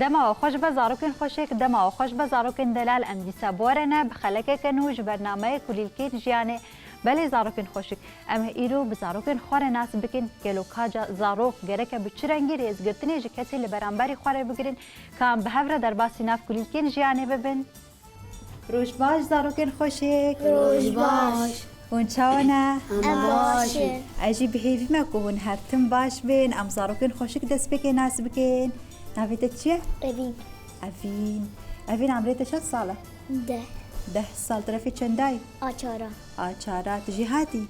دما و خوش به زاروکن خوشک دما و خوش به زاروکن دلال ام دیسا بورنه بخلکه کنوج برنامه کلیلکین جیانه بله زاروکن خوشک ام ایرو به زاروکن خوار ناس بکن گلو کاجا زاروک گرکه بچرنگی ریز گرتنی جه کسی لبرانبری خواره بگیرن کام به هفره در باسی ناف کلیلکین جیانه ببین روش باش زاروکن خوشک روش باش ون چاوانه ام باشه اجی بهیوی مکون هرتم باش بین ام زاروکن خوشک دست بکن ناس بکن نویت چیه؟ اوین اوین عمرت چند ساله؟ 10 سال طرفی چندای؟ آچارا تجی هاتی؟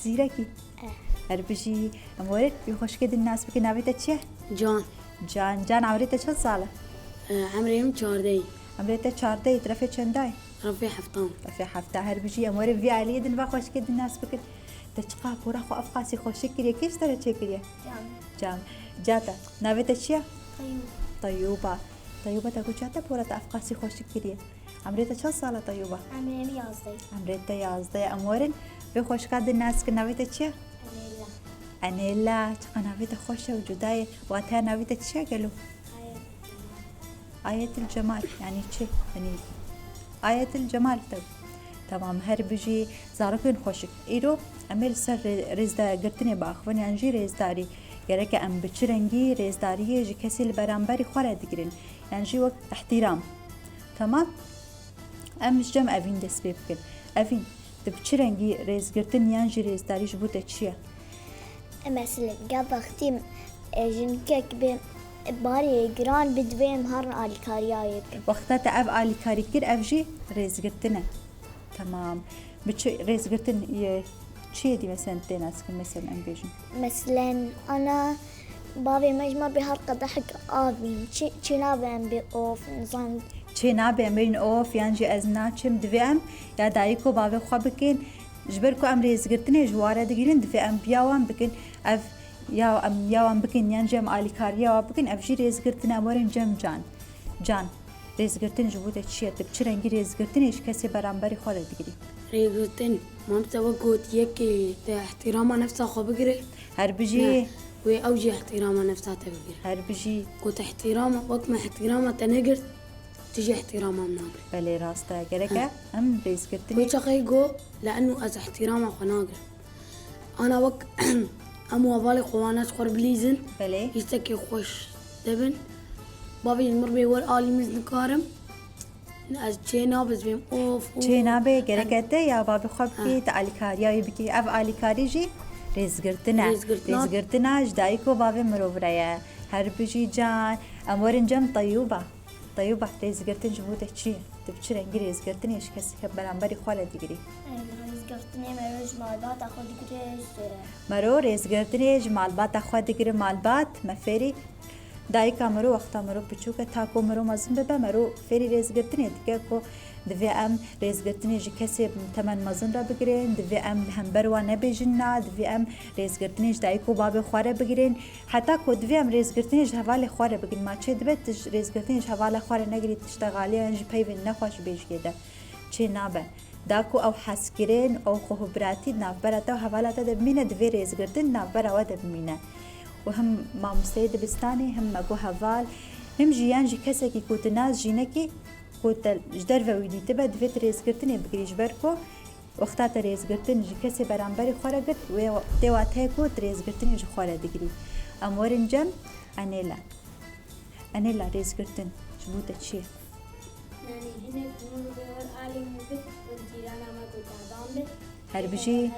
زیرکی؟ هر بجی امورت بخوش کد الناس بکن نویت چیه؟ جان عمرت چند ساله؟ عمري 14 عمرت 14 طرفی چندای؟ رفي حفطان هر بجی امورت وی علی دن بخوش کد الناس بکن تشقا پورا خو افقاسی خوش کریه کیش تره چه کریه؟ جان جاتا نویت چیه؟ طيوبة تاكو جاتا بورا أفقاسي خوش كريه عمريتا چند سالة طيوبة؟ عمريتا 11 أمورن بخوش كاد الناس كناويتا چيا؟ أنيلا چقا ناويتا خوشة وجداية واتها ناويتا چيا قالوا؟ آية الجمال يعني چه؟ يعني آية الجمال تمام هر بجي زاروكين خوشك إيرو أميل سر رزدا قرتني باخوان يعني جي رزداري گرک ام بچرنگی رزداریه جی کسی لبرانبری خوره دیگرین یعنی جی وقت احترام تمام امش جم اوین دست بکن اوین بچرنگی رزگرتن یعنی جی رزداری جبوته چیه؟ مثلا قبل وقتی جنکک به باری گران بدویم هر آلیکاریایی وقتا تا اف آلیکاری کر اف جی رزگرتنه تمام بچ رزگرتن چیه دی مثلا تناس مثلا ام بيجن مثلا انا بابي مجمع بهالقدر حق آبين چی نابم بی اوف نظام چی نابم بین اوف یعنی جی از ناچم دوام یا دایکو بابی خو بکن جبر کو ام ریزگرتنی جواره دگیرن دوام بیاوام بکن اف یا ام بکن یعنی جم آلیکاریا بکن اف جی ریزگرتن امورن جم جان ریزگرتن جبوده چیه تبچرنگی ریزگرتنیش کسی برانبری خود دگیری ريغوتن ما متوقعت يكي احترام نفسها خو بقري هر بجي وأوجي احترام نفسها تبقري هر بجي قلت احترام وقت ما احترامها تنقر تجي احترامها مناقر بلي راستا قريكا ام ريس كرتني ويشقيقو لأنه از احترامها خناقر أنا وقت أمو بالي خواناش خور بليزن بلي يشتكي خوش دبن بابي المر بيور آلي مزن كارم از چه نابز بیم اوف چه نابه گرکته یا بابی خواب کی تعلیکاریایی بکی اف علیکاری جی ریزگرتنا جدایی کو بابی مروبرایه هر بجی جان امورن جم طیوبه ریزگرتن جبوده چیه تبچرنگی ریزگرتنیش کسی که برانبری خواله دیگری ریزگرتنی مروج مالبات اخو دیگریش مرو ریزگرتنی جمالبات اخو دیگری مالبات مفری دایکا مرو وقتا مرو بچوکه تاکو مرو مزن ببه مرو فری ریزگرتنی دیگه کو دوی ام ریزگرتنی جی کسی تمن مزن را بگیرین دوی ام هم بروا نبیجن دوی ام ریزگرتنی دایکو باب خواره بگیرین حتی کو دوی ام ریزگرتنی حواله خواره بگیرین ما چه دبت ریزگرتنی حواله خواره نگیرید تشتغالی انج پیون نخواش بیجگیده چه نابه داکو او حسگیرین او خوبراتی نافبرتا و حوالاتا دبمینه دوی ریزگرتن نافبرا و دبمینه وهم ما مستعد بستاني هم ماجو هفال هم جيان جي كسكي كوت الناس جينكي كوت جدر ويدي تبى دفت ريزقرتني بقريش بركو وقتها ريزقرتني جي كسي برانبري خورجت وتواتها كوت ريزقرتني جي خورا دقري أمورن جم أنيلا ريزقرتن شبوتة شيء يعني هنا كمان بيقول علي مبت والجيران ما كنت عدامه هربجي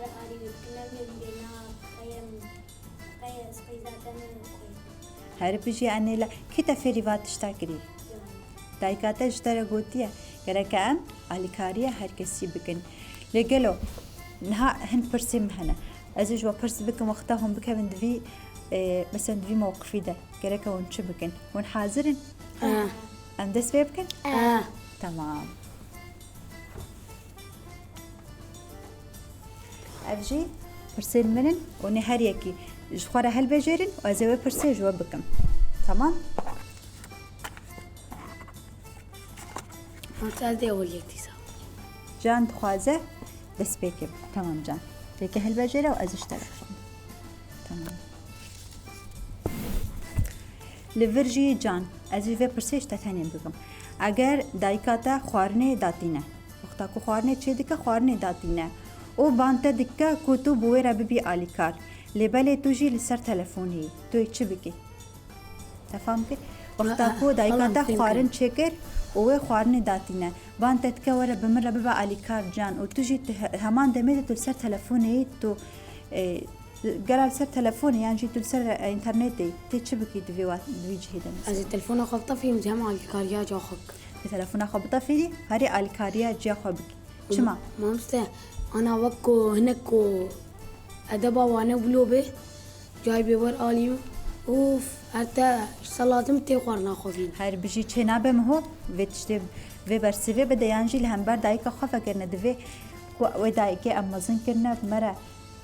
هر بيجي أنيلا كده في ريفات تشتاكري دايكاتا جترا قوتيا كركام عليكاريا هر كسي بكن لقلو نها هن برسم هنا أزج وبرس بكن وقتهم بكن من دفي مثلا دفي موقفي ده كركا ونش بكن ون حاضرن أم دس بكن تمام أفجي برسل منن ونهاريكي جخورة هل بجيرن وأزوي برسي جوا بكم تمام هذا أول يكتسب جان تخوازه بس بيكب تمام جان ليك هل بجيرة وأزش ترى تمام لورجی جان از وی پرسش تتنیم بگم اگر دایکاتا خوارنه داتینه وقتا کو خوارنه چه دیگه خوارنه داتینه او بانت دیگه کو تو بوی را ببی آلیکار لبله تو جی لسر تلفونی تو چی بگی تفهم که وقتا کو دایکاتا خوارن چکر او خوارنه داتینه بانت دیگه ورا بمر ببی آلیکار جان او تو جی همان دمید تو لسر تلفونی تو قرال سر تلفوني يعني جيت سر انترنتي تشبكي دوي جهدن از التلفون خبطه فيهم جمع الكاريا جاخك تلفون خبطه فيدي هاري الكاريا جا خبك شما ما مست انا وكو هناكو ادبا وانا بلوبه جاي بيور اليو اوف حتى صلاتم تيقرنا خوفين هر بيجي چنابه مهو وتشتب و برسوي بده يانجي لهمبر دايكا خفا كرنا دوي و دايكي امازن كرنا مرا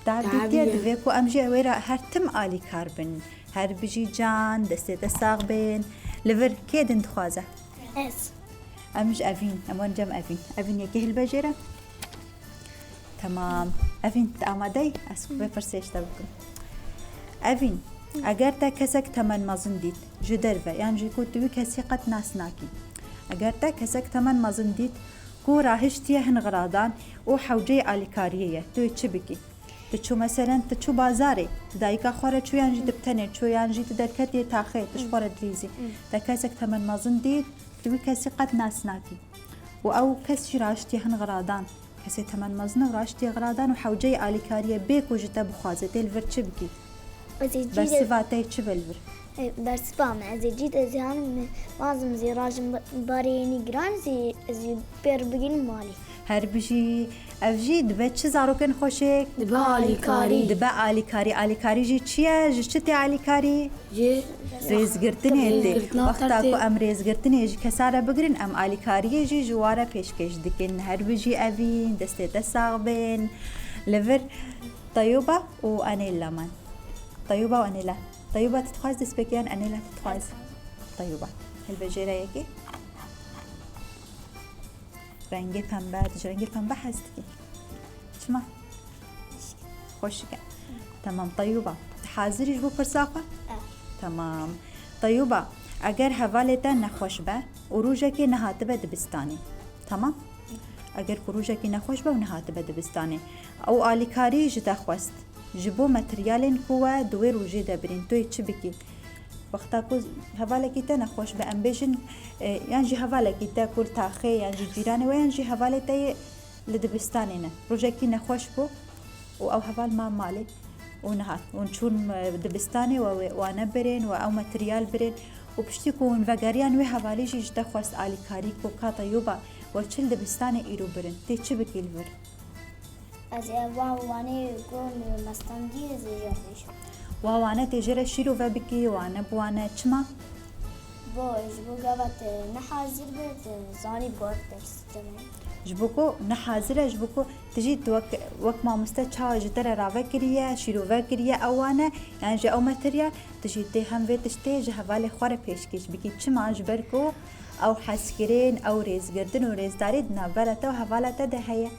دابديتي دوي كو امجي ويرا هر تم آلي كاربن هر بيجي جان دستي تساق بين لفر كيدن تخوازه اس امج افين امون جم افين يكي البجيره تمام افين آماده اسكو بفرسيش تبكم افين اگر تا کسک تمن مازن دید جدر و یعنی جی کو توی کسی قد ناس ناکی اگر تا کسک تمن مازن دید کو راهشتیه هن غرادان او حوجه آلیکاریه توی چی بکی تشو مثلا تشو بازاري دايكا خورة شو يعني جد بتنر شو يعني جد دركتي تاخي تشفر دريزي دا كاسك تمن مازن ديد توي كاسي قد ناس ناكي او كاسي راشتي هن غرادان كاسي تمن مازن وراشتي غرادان وحوجي آليكارية بيكو جتا بخوازة تلفر تشبكي بس فاتي تشبلفر بس فاهم زي جيت زي معظم زي راجم باريني جران زي بيربقين مالي هر بجي افجي دبا چه زاروکن خوشک دبا آلیکاری دبا آلیکاری جی چیه جی چتی آلیکاری جي ریزگرتنی دی وقتا کو ام ریزگرتنی جی کساره بگرین ام آلیکاری جی جواره پیشکش دکن هر بجی اوین دسته تساقبین لفر طيوبة وأنيلا من طيوبة وأنيلا طيوبة تتخاز دسبكيان أنيلا تتخاز طيوبة هالبجيرة يكي رنگی پنبه رنگی پنبه هست که شما خوشك تمام طيوبة حاضري جو فرساقة تمام طيوبة اگر حوالتا نخوش به وروجك نهات به دبستاني تمام اگر روجك نخوش به ونهات به دبستاني او آلیکاری جدا خوست جبو متریالین کوه دوی روجی دبرین توی چی بکی وقتا کو حواله کیتا نخوش به امبیشن یعنی جی حواله کیتا کل تاخی یعنی جی جیرانی و یعنی جی حواله تای لدبستانی نه روجکی نخوش بو و او حوال ما مالی و نهات و چون دبستانی و وانا برین و او متریال برین و پشتی کون وگریان و حوالی جی جدا خوست آلیکاری کو کاتا یوبا و چل دبستانی ایرو برین تی چی بکی الور از وانه گون مستندی زیادش وانا تجرى شيرو فابكي وانا بوانا تشما باش بوقفت نحازر بيت زاني بوقت تمام جبوكو نحازر جبوكو تجي وك ما مستشفى جتر راوكريا شيرو فاكريا اوانا يعني جا او ماتريال تجي تي هم ويتشتي جهوالي خوره پیشکش بکی تشما جبركو او حسكرين او ريزگردن و ريزداري دنابرته و حوالته ده هي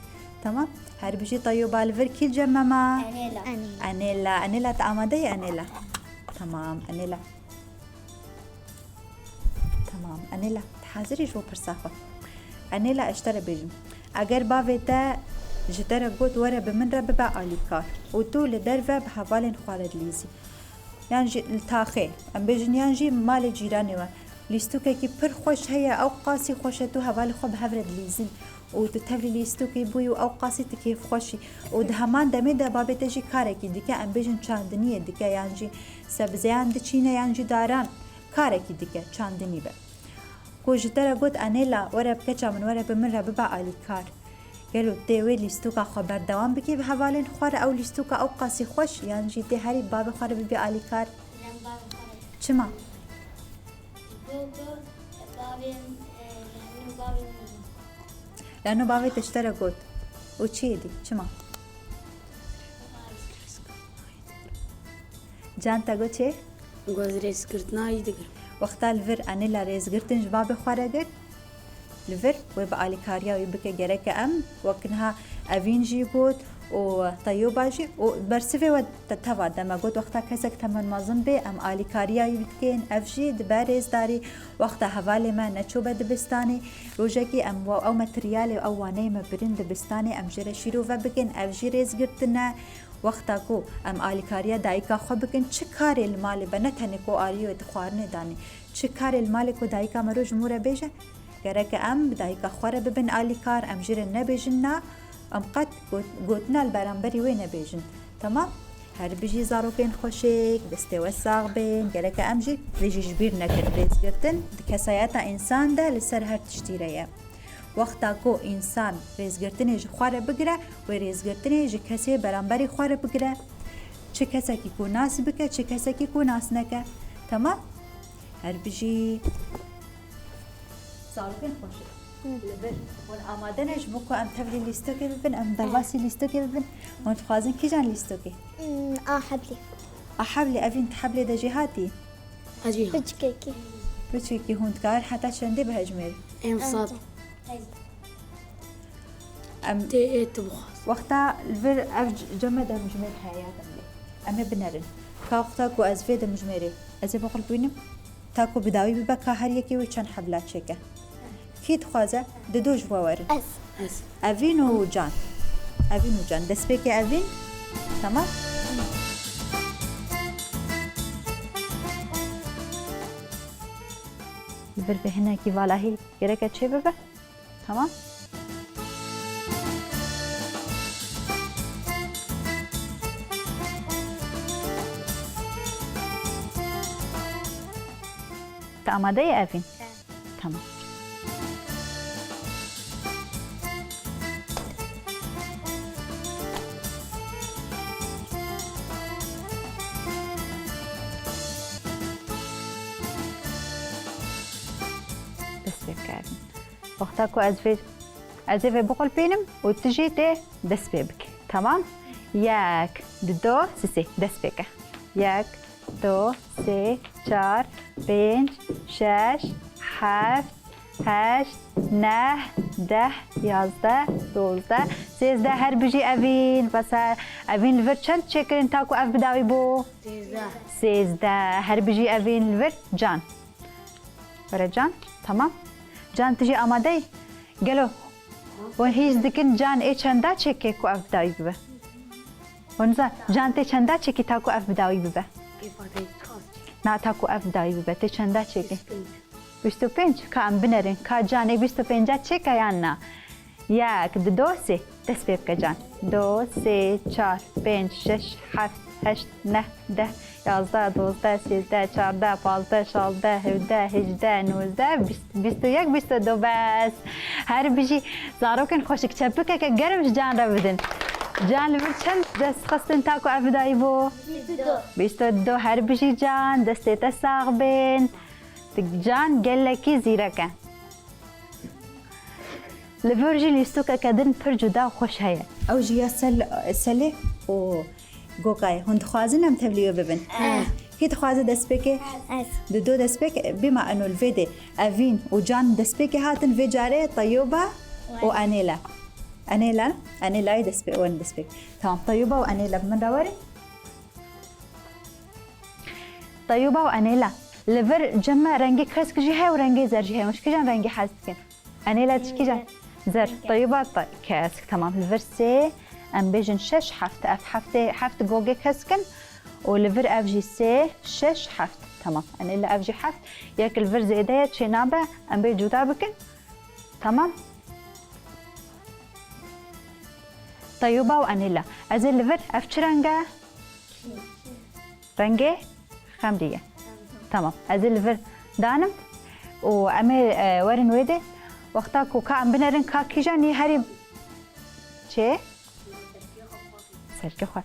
تمام هر بيجي طيوبة الفر كل جماما أنيلا تعمدي أنيلا تمام أنيلا حاضري شو برسافة أنيلا اشترى بيجم أجر بافيتا جترى قوت ورا بمن ربع آليكار وتو لدرفة بحوالين خوالد ليزي يعني التاخي أم بيجن يعني مال جيراني و ليستوكي كي پر خوش هي أو قاسي خوشتو حوالي خوب هفرد ليزين و تو تبلی لیستو کی بوی و اوقاسی تکیف خوشی و ده همان دمی ده بابت جی کاره کی دیگه ام بیشن چاندنیه دیگه یعنی سبزیان دچینه یعنی داران کاره کی دیگه چاندنی به کوجتره گفت انیلا ورا بکچا من ورا بمن را ببع علی کار گلو دیوی لیستو کا خبر دوام بکی به حوالین خوار او لیستو کا اوقاسی خوش یعنی ده هری باب خوار ببع علی کار چما لأنه بابي تشترى قوت وتشيدي شما جان تاقو چه؟ گوز ریز کردنایی دگر وقتا الفر انیلا ریز گرتن جباب خواره گر الفر ويبقى آلیکاریا ويبقى گرک ام وکنها اوین جی قوت و طيوبة جي و برسفي و تتوا دما قلت وقتا كسك تمن مازن بي ام آلي كاريا يبتكين افجي دباريز داري وقتا هوالي ما نچوبة دبستاني روجاكي ام او ماتريالي او واني ما برين دبستاني ام جرى شيرو بكين افجي ريز قرتنا وقتا کو ام آلی کاریا دایکا خو بکن چه کار المال بنتنی کو آلیو اتخوارنه دانی چه کار المال کو دایکا مرو جمهور بیجه گرک ام دایکا خوره ببن آلی کار ام جره نبیجن نا ام قد گوتنا البرانبری وی نبیجن تمام هر بيجي زاروكين خوشيك دستي وساغ بين قالك امجي بيجي جبير نكر ريز قرتن كساياتا انسان ده لسر هر تشتيريه وقتا کو انسان ریزگرتنی جی خواره بگیره و ریزگرتنی جی کسی برانبری خواره بگیره چه کسی که کو ناس بکه چه کسی که کو ناس نکه تمام هر بجی سالکن خوشه لبن ون آماده نش بکو ام تبلی لیستو که ببین ام درواسی لیستو که ببین ون تخوازن کی جان لیستو که حبلي حبلی اوین حبلی ده جهاتی أجيها بجكيكي بچه که هوندکار حتی چنده به هجمری إم صاد ام تي تبخاص وقتا الفر اف جمد مجمل حياة أمي بنرن كاوقتا كو أزفيد مجمري أزي بقول بينم تاكو بداوي ببكا هر يكي ويشان حبلات شكا كيد خوازة ددوج وورن أس أفين وجان أفين وجان دسبيكي أفين تمام الفر بهنا كي والله كيركا تشي ببا تمام آماده ای اوین؟ تمام دست بکردیم وقتا که از وی بقول بینم و تجی ته دست بک تمام یک دو سه دست بک یک دو سه چهار پنج شش هفت هشت نه ده یازده دوزده سیزده هر بجی اوین بس اوین لور چند چکرین تاکو اف بداوی بو سیزده هر بجی اوین لور جان برای جان تمام جان تجی آماده ای گلو ون هیچ دکن جان ای چنده چکی کو اف بداوی ببه ونزا جان تی چنده چکی تاکو اف بداوی ببه نه تاکو اف بداوی ببه تی چنده چکی 25 که ام بنرین که جان 25 چکه یا نه یک دو سه دست بیب که جان دو سه چار پنج شش هفت هشت نه ده یازده دوزده سیزده چارده پانزده شانزده هفده هجده نوزده بیست و یک بیست و دو بس هر بیجی زاروکن خوشک چپکه که گرمش جان را بدن جان لبر چند دست خستن تاکو افدایی بو 22 هر بیجی جان دسته تساق بین جان گلکی زیرکه لبرجی لیستو که کدن پر جدا خوش هیا او جیا سله و گوکای هند خوازنم تبلیغ ببین کی خوازه دست بکه دو دست بکه بما انه الفيدي افين وجان دست بکه هاتن في جاره طيوبه وانيلا دست بکه وان دست بکه تمام طيوبه وانيلا من دوري طيوبه وانيلا لفر جمع رنگی خسک جهه و رنگی زر جهه مش کجان رنگی حذف کن انيلا تشكي جان زر طيوبه كاسك تمام لفر سه ام بيجن شش حفت اف حفت جوجي كسكن ولفر اف جي سي شش حفت تمام انا الا اف جي حفت ياك الفر زيدايه تشينابه ام بي جودا بكن تمام طيوبه وانيلا از الفر اف تشرنجا رنجي خمريه تمام از الفر دانم وامي ورن ويدي وقتا كوكا ام بنرن كاكيجاني هري چه سركي خوات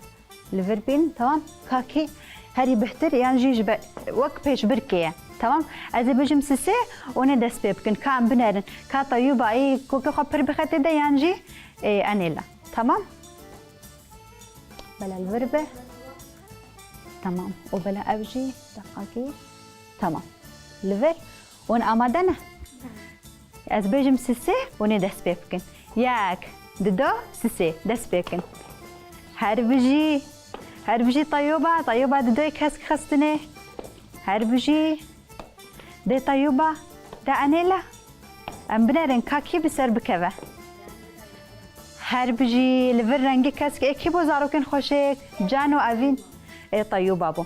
لفربين تمام كاكي هري بهتر يعني جيج وك بيش بركيه تمام ازي بجم سسي وانا دس بيبكن كان بنرن كا طيوبه اي كوكا خبر بخت ده يانجي اي انيلا تمام بلا الوربه تمام وبلا ابجي دقاقي تمام لفر وانا امادنا از بجم سسي وانا دس بيبكن ياك ددو سسي دس بيبكن هربجي طيوبة دوي كسك خستني هربجي دي طيوبة دا أنيلا أم بنرن كاكي بسر بكبه هربجي لفر رنگي كسك اكي بو زاروكن خوشك جانو أفين اي طيوبة بو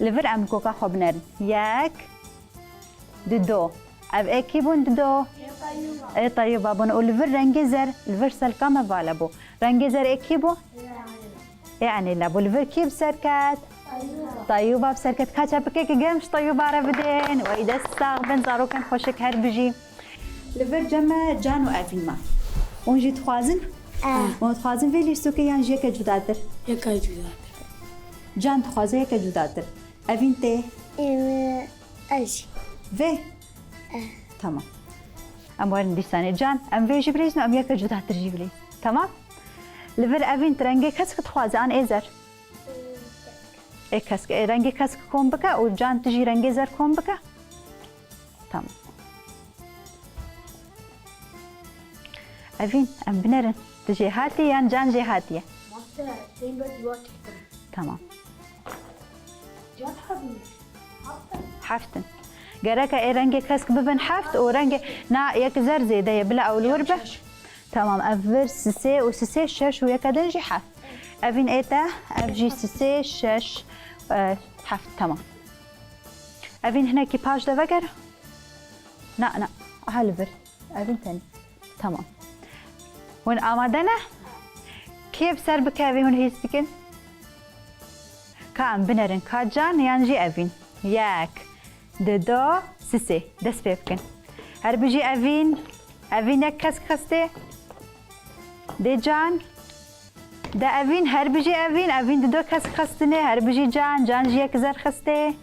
لفر أم كوكا خو بنرن يك دو أب اكي بون دو اي طيوبة بون ولفر رنگي زر لفر سلكامة فالا بو رنگي زر اكي بو يعني لابو لفر كيب سركات طيوبة بسركت كاتشا بكيك جمش طيوبة رفدين وإذا استغبن زارو كان خوشك هربجي لفر جمع جانو أفين ما ونجي تخوازن ونتخوازن في ليش سوكي يعني جيك جدادر يكا جدا جان تخوازي يك جدادر أفين تي أجي في تمام أم وين دي سنة جان أم في جبريز أم يك جدادر جبريز تمام لفر أفين ترنجي كسك تخوازي عن إزر كسك رنگی کسک کم بکه و جان تجی رنگی زر کم بکه تمام أفين أم بنرن تجي هاتي يعني جان جي هاتية ماستر تين بدي وقت تمام جان حبيبي حفتن جرك اي رنگي كسك ببن حفت ورنگي نا يك زر زيده بلا اول وربه تمام افر سسي وسسي شش ويك دنجي حفت افين ايتا افجي سسي شش حفت تمام افين هنا كي باج ده فقر نا هالفر افين تاني تمام وين آمادنا كيف سر بكافي هون هيستكن كام بنرن كاجان يانجي افين ياك دو سسي دس بيبكن هربجي افين يك كسك خستي دي جان دا افين هربجي افين دو كسك خستني هربجي جان جي يك زر خستي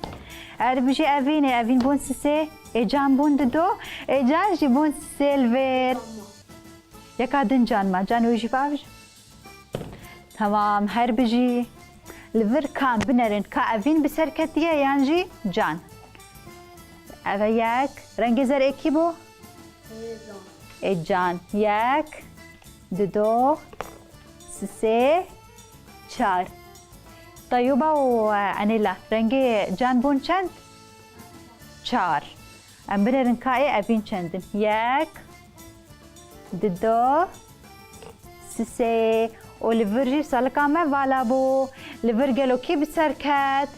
هربجي افين بون سسي اي جان بون دو اي جان جي بون سسي الفير يكادن جان ما جان ويجي باوج تمام هربجي الفير كان بنرن كافين بسركتيه يانجي جان أفياك رنگي زر اكيبو جان ياك دو سسي چار طيوبة وأنيلا رنگي جان بون چند چار ام بنرن كاي افين چندن ياك دو سسي ولفرجي سالكامه والا بو لفرجلو كي بسركت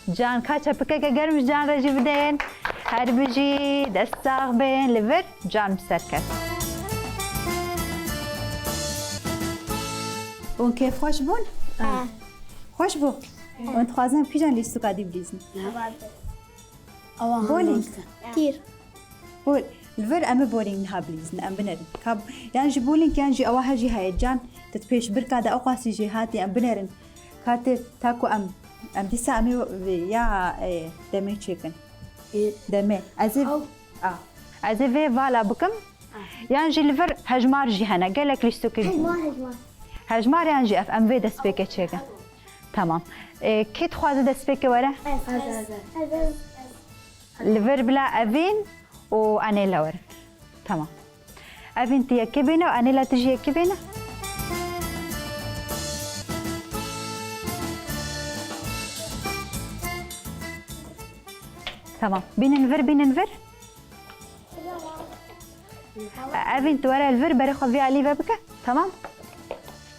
جان كاتشا بكيكا قرمش جان رجي بدين هربجي دستاغ بين لفر جان بسركت اون كيف خوش بون؟ خوش بو؟ وانت خوازن بيجان ليستو قادي بليزن بولينج كتير بول الفر أما بولينج نها بليزن أم بنرن كاب يعني جي بولينج يعني جي أواها جي هاي جان تتبيش بركة دا أقاسي جي هاتي أم بنرن كاتي تاكو أم ديسا أمي يا دمي تشيكن دمي أزيف أزيف فالا بكم يعني جي الفر هجمار جي هنا قالك ليش سوكي هجمار يعني جي أم في دسبيكة تشيكن تمام كي تخوازي دسبيكة ورا الفر بلا أفين وأنيلا ورا تمام أفين تي كبينة وأنيلا تجي كبينة تمام بيننفر أفين تورا الفر بريخو في علي بابك تمام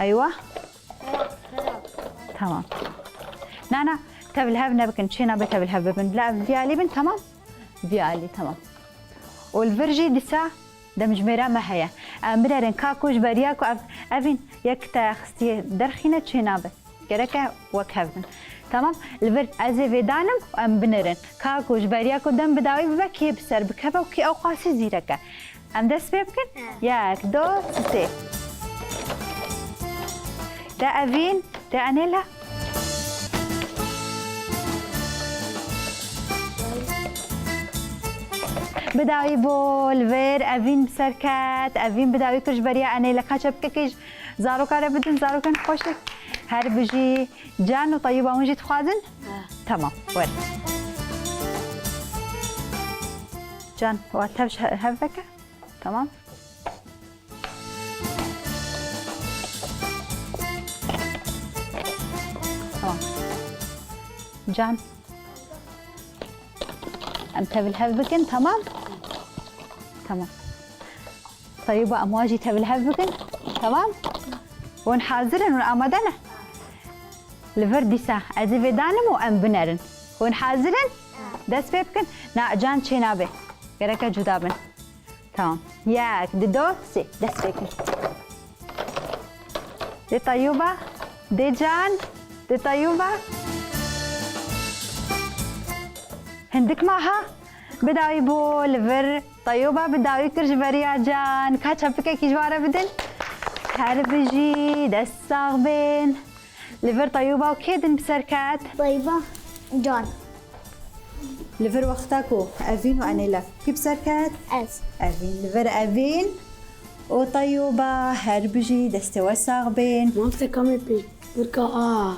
أيوة تمام نانا تبلها بنبكن شينا بتبلها ببن لا في علي بن تمام في علي تمام والفرجي دسا دمج ميرا ما هي امرن كاكوش برياكو افين يكتا خستي درخينه شينا بس كركه وكهبن تمام الفر ازي فيدانم ام بنرن كاكوش برياكو دم بداوي بكي بسر بكبه وكي اوقاسي زيركه ام دس بيبكن ياك دو سي دا افين دا انيلا بداوي بول فير افين بسركات افين بداوي كرش بريا انيلا كاتشب كيكيج زارو كاره بدن زارو كان خوشك هربجي جان وطيبه ونجي تخازن تمام ورد جان واتبش هفك تمام تمام جان أنت بالهف بكن تمام تمام طيبة أمواجي تبالهف بكن تمام ونحاضرن ونأمدنا لفرديسا أزيفي دانم وأم بنرن ونحاضرن دست بيبكن نا جان چينابه گركا جدابن تمام ياك دو سي دست بيبكن دي طيوبة دي جان دي طيوبة هندك معها بداوي بو لفر طيوبة بداوي كرج بريا جان كاتشبكة كيجوارة بدن هربجي دست صاغبين لفر طيوبة وكيدن بسركات طيبة جان لفر وقتاكو أفين وأنيلا كي بسركات أس أفين لفر أفين وطيوبة هربجي دست وصاغبين ما بتكمل بركة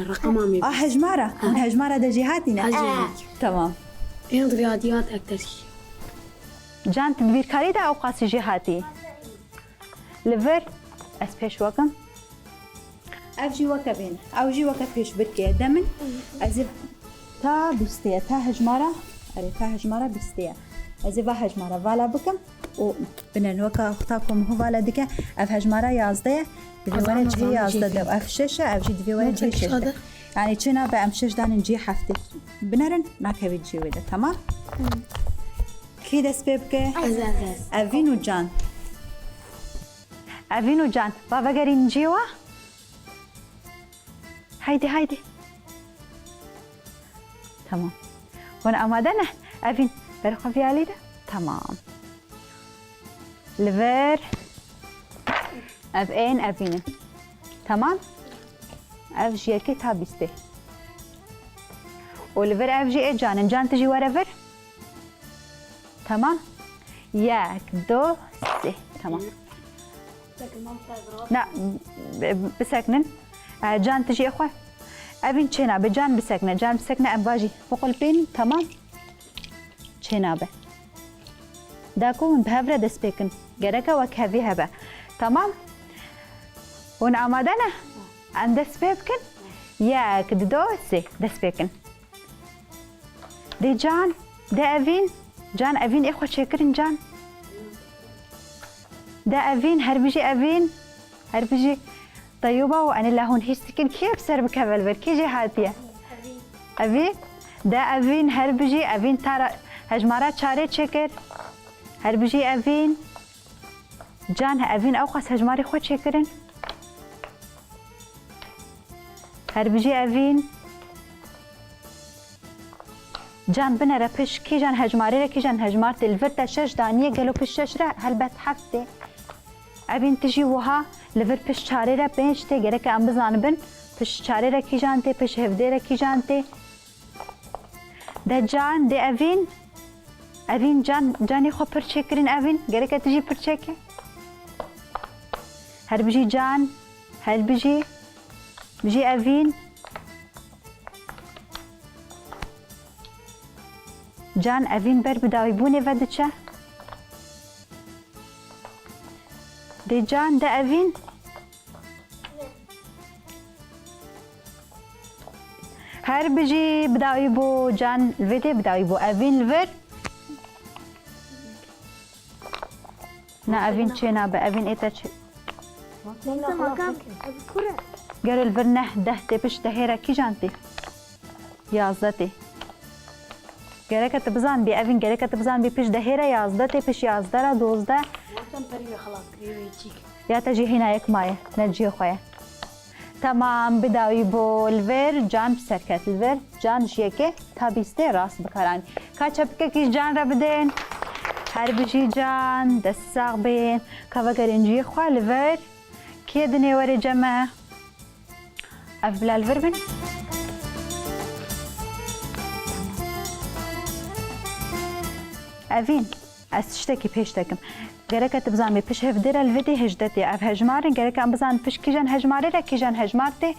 رقم عمي هجمارة هجمارة ده جهاتنا تمام إيه رياضيات أكتر شيء جان تدبير كاري ده أو قاسي جهاتي لفر أس بيش وكم أفجي وكبين أوجي وكبيش بركي دمن أزيب تا بستيا تا هجمارة أري تا هجمارة بستيا أزيب هجمارة فالا بكم وبنن وكا أختاكم هو فالا ديكا أف هجمارة يازده دفي ورا جهي يازده دو أف ششة أفجي دفي ورا جهي ششة يعني تشينا بأم شش دان نجي حفتي بنرن ناكبي جي ويدا تمام كي دست بيبكي أفين وجان أفين وجان بابا قرين جيوا هايدي هايدي تمام وانا أمادنا أفين برخوا في عليدا تمام لفر أفين أفين تمام أفجي كي تابستي ولفر أفجي إيه جان جان تجي ورا فر تمام ياك دو سي تمام لا بسكنن جان تجي اخوة ابين چنابه جان بسكنه جان بسكنه ام باجي فوق البين تمام چنابه داكو من بهفره دست بكن گركا وكهفي هبه تمام ون آمادنا عن دست بكن ياك دو سي دست بكن دي جان ده افين جان افين اخوة شكرن جان ده افين هربجي افين هربجي طيوبة وأنا لهون هيستكن كيف سر بكبل كي جهاتية افين ده افين هربجي افين ترى هجمارات شاري شكر هربجي افين جان افين اوقس هجماري خود شكرن هربجي افين جان بنرا بش كي جان هجماري ركي جان هجمارت الفرتا شش دانية قالوا بش شش را هلبت حفتي ابين تجي وها لفر بش چاره را بنشته گره که ام بزانبن پش چاره را کی جانته پش هفده را کی جانته ده جان ده اوین جانی خو پرچه کرین اوین گره که تجی پرچه که هر بجی جان هر بجی اوین جان اوین بر بداوی بونه وده چه ده جان ده اوین هر بجي بداوي بو جان الفيديو بداوي بو افين الفر نا افين چينا با افين ايتا چي قالوا الفر نه دهتي بش دهيرا كي جانتي يازدتي قالك تبزان بي افين قالك تبزان بي بش دهيرا يازدتي بش يازدرا دوزده يا تجي هنا يك مايه نجي خويا تمام بداوي بو الفر جان بسركت الفر جان جيكي تابيستي راس بكراني كاتشبكه كي جان ربدين هر بجي جان دساق بين كافاقرين جي خوا الفر كي دني وري جمع افبلا الفر بن افين استشتكي بيشتكم گرک تبزان می پیش هفدر الویدی هجدتی اف هجمارن گرک ام بزان پیش کیجان هجماری را کیجان هجمارته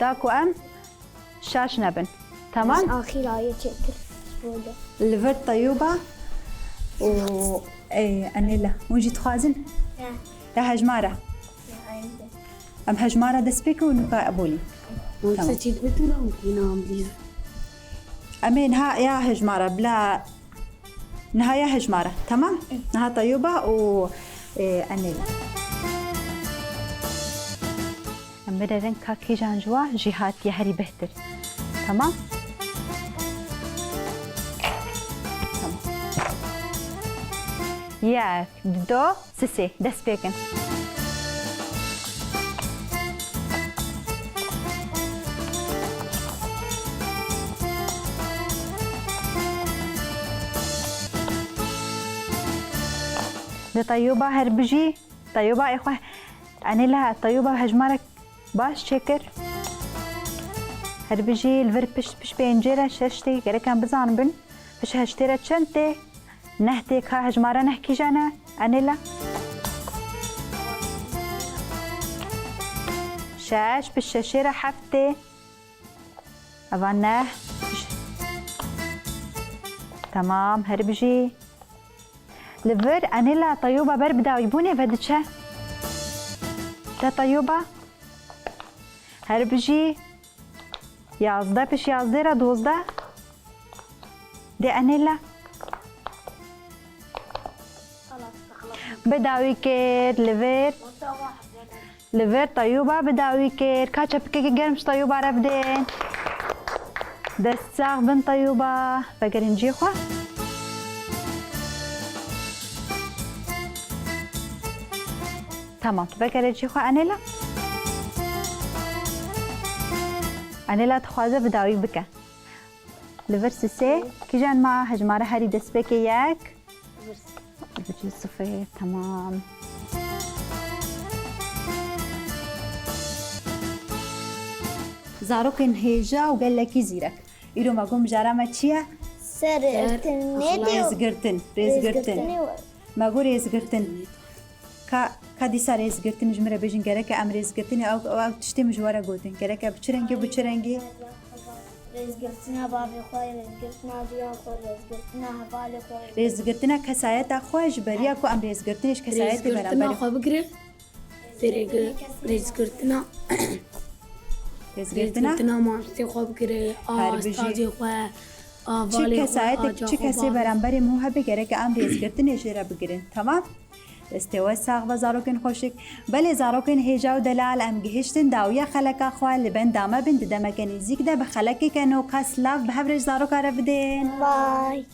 داکو ام شاش نبن تمام آخر آیه چکر بوده الفر طيوبة و اي انيلا موجي تخازن يا هجمارة ام هجمارة دسبيكو ونبقى ابولي ممكن تشيد بتولا ممكن بليز أمي نهاية هجمارة بلا نهاية هجمارة تمام. نهاية طيوبة و أنيلا أمبر رنكا كي جانجوا جهات يهري بهتر تمام. ياك دو سسي دست بيكن دي طيوبة هربجي طيوبة إخوة أنا لها طيوبة هجمارك باش شكر هربجي الفر بش بينجيرة ششتي كده كان بزان بن بش هشتري شنتي نهتي كا هجمارة نحكي جانا أنا لا شاش بالشاشيرة حفتي أفناه تمام هربجي لفر أنا لا طيوبة بربدا ويبوني فدتشا تا طيوبة هربجي يازدا بش يازديرا دوزدا دي أنا لا بداوي كير لفر طيوبة بداوي كير كاتشا بكيكي جرمش طيوبة رفدين دستاغ بن طيوبة بقرين جيخوا تمام بقرين جيخوا أنيلا تخوازة بداوي بكا لفر سسي كي جان مع هجمارة هاري دسبكي ياك بجي صفر تمام. زاروكن هيجا وقال لك يزيرك إيرو ما قوم جارما تشيا ريزقرتن ما قول ريزقرتن كادي صار ريزقرتن جمرة بيجن قالك أم ريزقرتن أو تشتي مجوارة قوتن قالك بتشرنجي رزقتنا بابي خوي رزقتنا ديان خوي رزقتنا هبالي خوي رزقتنا كسايت أخوش برياكو أم رزقتناش كسايت رزقتنا خو بقري رزقتنا ما خو بقري استاذي خو چه كسايت چه كسي برانبري مو هبه گرك أم رزقتناش را بقرين تمام. استوى ساق بزاروكن خوشك بله زاروكن هيجا ودلال ام گهشتن داويا خلق اخوال لبن دامه بند دمكن زيك ده بخلقي كانو كاسلاف بهبرج زاروك عرفدين باي